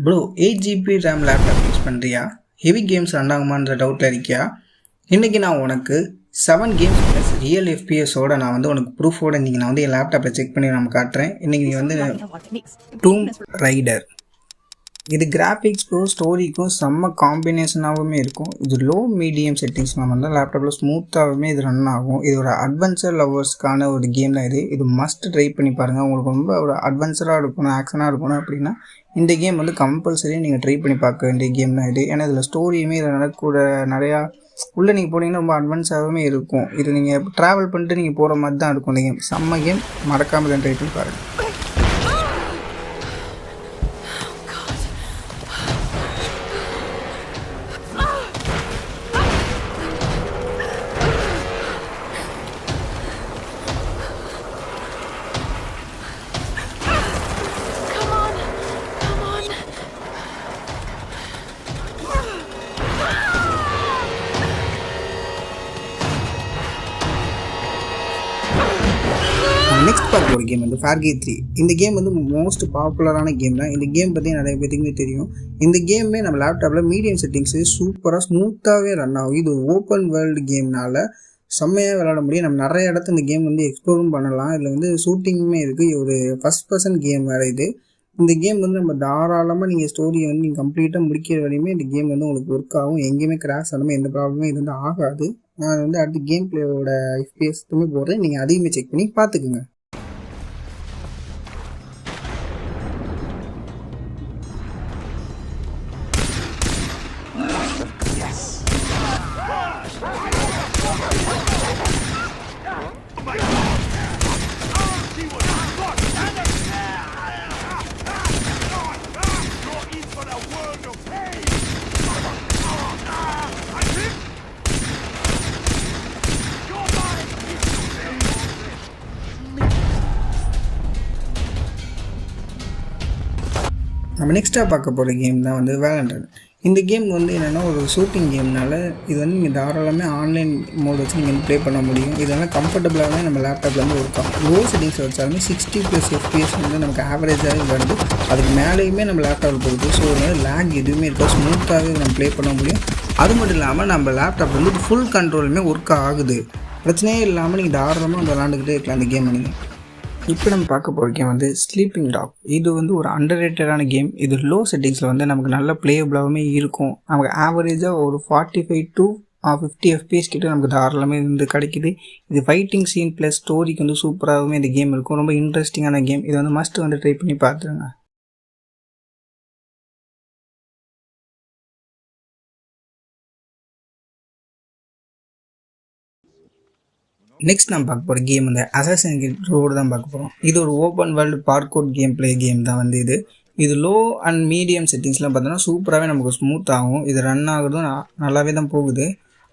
Bro 8 GB RAM laptop use பண்ணுறியா? Heavy games run ஆகுமான்ற டவுட்டில் இருக்கியா? இன்றைக்கி நான் உனக்கு 7 கேம்ஸ் ப்ளஸ் ரியல் எஃபிஎஸோட நான் வந்து உனக்கு ப்ரூஃபோட இன்றைக்கி நான் வந்து என் லேப்டாப்பில் செக் பண்ணி நம்ம காட்டுறேன். இன்றைக்கி நீ வந்து டூம் ரைடர், இது கிராஃபிக்ஸ்க்கும் ஸ்டோரிக்கும் செம்ம காம்பினேஷனாகவுமே இருக்கும். இது லோ மீடியம் செட்டிங்ஸ் நம்ம வந்து லேப்டாப்பில் ஸ்மூத்தாகவுமே இது ரன் ஆகும். இது ஒரு அட்வென்ச்சர் லவர்ஸ்க்கான ஒரு கேம் தான். இது மஸ்ட் ட்ரை பண்ணி பாருங்கள். உங்களுக்கு ரொம்ப ஒரு அட்வென்ச்சராக இருக்கணும், ஆக்ஷனாக இருக்கணும் அப்படின்னா இந்த கேம் வந்து கம்பல்சரி நீங்கள் ட்ரை பண்ணி பார்க்க வேண்டிய கேம் தான் இது. ஏன்னா இதில் ஸ்டோரியுமே இதில் நடக்கூட நிறையா உள்ளே நீங்கள் போனீங்கன்னா ரொம்ப அட்வான்ஸாகவுமே இருக்கும். இது நீங்கள் ட்ராவல் பண்ணிட்டு நீங்கள் போகிற மாதிரி தான் இருக்கும். இந்த கேம் செம்ம கேம், மறக்காமல் தான் ட்ரை பண்ணி பாருங்கள். நெக்ஸ்ட் பார்க்க ஒரு கேம் வந்து Fargate 3. இந்த கேம் வந்து மோஸ்ட் பாப்புலரான கேம் தான். இந்த கேம் பற்றி நிறைய பேருக்குமே தெரியும். இந்த கேமே நம்ம லேப்டாப்பில் மீடியம் செட்டிங்ஸு சூப்பராக ஸ்மூத்தாகவே ரன் ஆகும். இது ஓப்பன் வேர்ல்டு கேம்னால செம்மையாக விளையாட முடியும். நம்ம நிறைய இடத்துல இந்த கேம் வந்து எக்ஸ்ப்ளோரும் பண்ணலாம். இதில் வந்து ஷூட்டிங்குமே இருக்குது. ஒரு ஃபஸ்ட் பர்சன் கேம் வேறு இது. இந்த கேம் வந்து நம்ம தாராளமாக நீங்கள் ஸ்டோரியை வந்து நீங்கள் கம்ப்ளீட்டாக முடிக்கிற வரையுமே இந்த கேம் வந்து உங்களுக்கு ஒர்க் ஆகும். எங்கேயுமே கிராஷ் ஆகாமல் எந்த ப்ராப்ளமே இது வந்து ஆகாது. நான் வந்து அடுத்து கேம் பிளேயோட எஃபிஎஸ்மே போடுறேன், நீங்கள் அதையுமே செக் பண்ணி பார்த்துக்குங்க. நம்ம நெக்ஸ்ட்டாக பார்க்க போகிற கேம் தான் வந்து வேலண்டன். இந்த கேம் வந்து என்னென்னா ஒரு ஷூட்டிங் கேம்னால இது வந்து நீங்கள் தாராளமே ஆன்லைன் மோட் வச்சு நீங்கள் ப்ளே பண்ண முடியும். இதெல்லாம் கம்ஃபர்டபுளாகவே நம்ம லேப்டாப்பில் வந்து ஒர்க் ஆகும். லோ செட்டிங்ஸ் வச்சாலுமே 60+ FPS வந்து நமக்கு ஆவரேஜாகவே வருது. அதுக்கு மேலேயுமே நம்ம லேப்டாப்பில் போகுது. ஸோ அதனால் லேக் எதுவுமே இருக்காது, ஸ்மூத்தாகவே நம்ம ப்ளே பண்ண முடியும். அது மட்டும் இல்லாமல் நம்ம லேப்டாப் வந்து ஃபுல் கண்ட்ரோலுமே ஒர்க் ஆகுது. பிரச்சனையே இல்லாமல் நீங்கள் தாராளமாக வந்து விளாண்டுக்கிட்டே இருக்கலாம் அந்த கேம். நீங்கள் இப்போ நம்ம பார்க்க போகிற கேம் வந்து ஸ்லீப்பிங் டாக். இது வந்து ஒரு அண்டர்ரேட்டடான கேம். இது லோ செட்டிங்ஸில் வந்து நமக்கு நல்ல பிளேயபிளாகவுமே இருக்கும். நமக்கு ஆவரேஜாக ஒரு 45 to 50 FPS கிட்ட நமக்கு தாராளமே வந்து கிடைக்கிது. இது ஃபைட்டிங் சீன் ப்ளஸ் ஸ்டோரிக்கு வந்து சூப்பராகவுமே இந்த கேம் இருக்கும். ரொம்ப இன்ட்ரெஸ்டிங்கான கேம். இது வந்து மஸ்ட் வந்து ட்ரை பண்ணி பார்த்துருங்க. நெக்ஸ்ட் நம்ம பார்க்க போகிற கேம் வந்து அசாசின் கிரீட் ரோடு தான் பார்க்க போகிறோம். இது ஒரு open world barcode game play game தான் வந்து இது லோ அண்ட் மீடியம் செட்டிங்ஸ்லாம் பார்த்தோன்னா சூப்பராகவே நமக்கு ஸ்மூத் ஆகும். இது ரன் ஆகுறதும் நல்லாவே தான் போகுது.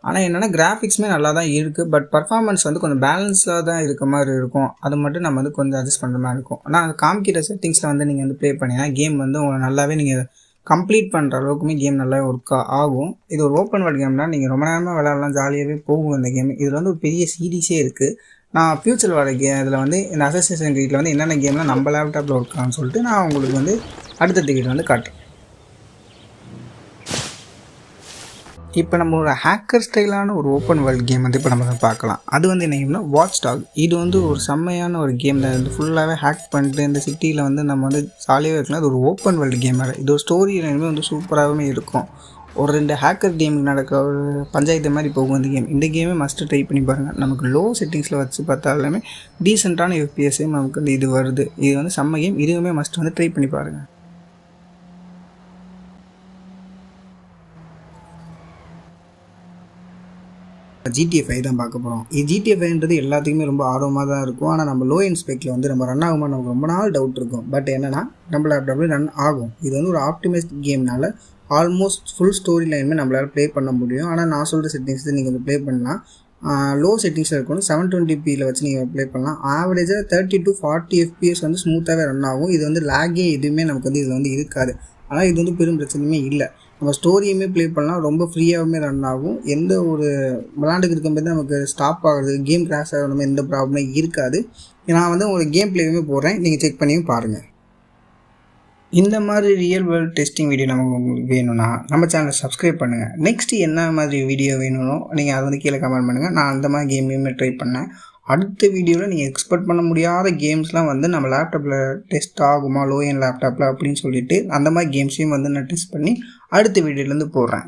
ஆனால் என்னென்னா கிராஃபிக்ஸுமே நல்லா தான் இருக்குது. பட் பர்ஃபார்மன்ஸ் வந்து கொஞ்சம் பேலன்ஸாக தான் இருக்க மாதிரி இருக்கும். அது மட்டும் நம்ம வந்து கொஞ்சம் அட்ஜஸ்ட் பண்ணுற மாதிரி இருக்கும். ஆனால் அது காமிக்கிற செட்டிங்ஸில் வந்து நீங்கள் வந்து ப்ளே பண்ணிங்கன்னா கேம் வந்து உங்களை நல்லாவே நீங்கள் கம்ப்ளீட் பண்ணுற அளவுக்குமே கேம் நல்லா ஒர்க் ஆகும். இது ஒரு ஓப்பன் வேர்ல்டு கேம்னா நீங்கள் ரொம்ப நேரமாக விளையாடலாம், ஜாலியாகவே போகும் இந்த கேம். இதில் வந்து ஒரு பெரிய சீரீஸே இருக்குது. நான் ஃப்யூச்சர் வர இதில் வந்து இந்த அசாசின் கிரீடில் வந்து என்னென்ன கேம்லாம் நம்ம லேப்டாப்பில் ஒர்க் ஆகும்னு சொல்லிட்டு நான் உங்களுக்கு வந்து அடுத்த டிக்கெட் வந்து காட்டுறேன். இப்போ நம்ம ஒரு ஹேக்கர் ஸ்டைலான ஒரு ஓப்பன் வேர்ல்டு கேம் வந்து இப்போ நம்ம பார்க்கலாம். அது வந்து என்ன கேம்னா வாட்ச் டாக். இது வந்து ஒரு செம்மையான ஒரு கேம் தான். இது ஃபுல்லாகவே ஹேக் பண்ணிட்டு இந்த சிட்டியில் வந்து நம்ம வந்து ஜாலியாக இருக்கலாம். அது ஒரு ஓப்பன் வேர்ல்டு கேம் வேறு. இது ஒரு ஸ்டோரி எல்லாமே வந்து சூப்பராகவே இருக்கும். ஒரு 2 ஹேக்கர் கேம் நடக்கிற ஒரு பஞ்சாயத்து மாதிரி போகும் இந்த கேம். இந்த கேமே மஸ்ட்டு ட்ரை பண்ணி பாருங்கள். நமக்கு லோ செட்டிங்ஸில் வச்சு பார்த்தாலுமே டீசெண்டான எஃபிஎஸ்ஸே நமக்கு வந்து இது வருது. இது வந்து செம்ம கேம். இதுவுமே மஸ்ட் வந்து ட்ரை பண்ணி பாருங்கள். GTA 5 தான் பார்க்க போகிறோம். GTA 5ன்றது எல்லாத்துக்குமே ரொம்ப ஆர்வமாக தான் இருக்கும். ஆனால் நம்ம லோ எண்ட் ஸ்பெக்கில் வந்து நம்ம ரன் ஆகுமா நமக்கு ரொம்ப நாள் டவுட் இருக்கும். பட் என்னென்னா நம்ம லேப்டாப்பில் ரன் ஆகும். இது வந்து ஒரு ஆப்டிமைஸ்ட் கேம்னால ஆல்மோஸ்ட் ஃபுல் ஸ்டோரி லைனுமே நம்மளால் ப்ளே பண்ண முடியும். ஆனால் நான் சொல்கிற செட்டிங்ஸ் நீங்கள் வந்து ப்ளே பண்ணலாம். லோ செட்டிங்ஸில் இருக்கணும். 720pயில் வச்சு நீங்கள் ப்ளே பண்ணலாம். ஆவரேஜாக 30 to 40 FPS வந்து ஸ்மூத்தாகவே ரன் ஆகும். இது வந்து லேகே எதுவுமே நமக்கு வந்து இதில் வந்து இருக்காது. ஆனால் இது வந்து பெரும் பிரச்சனையுமே இல்லை. நம்ம ஸ்டோரியுமே ப்ளே பண்ணலாம், ரொம்ப ஃப்ரீயாகவுமே ரன் ஆகும். எந்த ஒரு விளாண்டுக்கு இருக்கும்போது நமக்கு ஸ்டாப் ஆகுறது, கேம் கிராஷ் ஆகிற எந்த ப்ராப்ளமே இருக்காது. நான் வந்து உங்களுக்கு கேம் பிளேயுமே போடுறேன், நீங்கள் செக் பண்ணியும் பாருங்கள். இந்த மாதிரி ரியல் வேர்ல்டு டெஸ்டிங் வீடியோ நமக்கு உங்களுக்கு வேணும்னா நம்ம சேனலை சப்ஸ்கிரைப் பண்ணுங்கள். நெக்ஸ்ட் என்ன மாதிரி வீடியோ வேணும்னோ நீங்கள் அதை வந்து கீழே கமெண்ட் பண்ணுங்கள். நான் அந்த மாதிரி கேமையுமே ட்ரை பண்ணேன். அடுத்த வீடியோவில் நீங்கள் எக்ஸ்பெக்ட் பண்ண முடியாத கேம்ஸ்லாம் வந்து நம்ம லேப்டாப்பில் டெஸ்ட் ஆகுமா லோ என் லேப்டாப்பில் அப்படின்னு சொல்லிட்டு அந்த மாதிரி கேம்ஸையும் வந்து நான் டெஸ்ட் பண்ணி அடுத்த வீடியோலேருந்து போடுறேன்.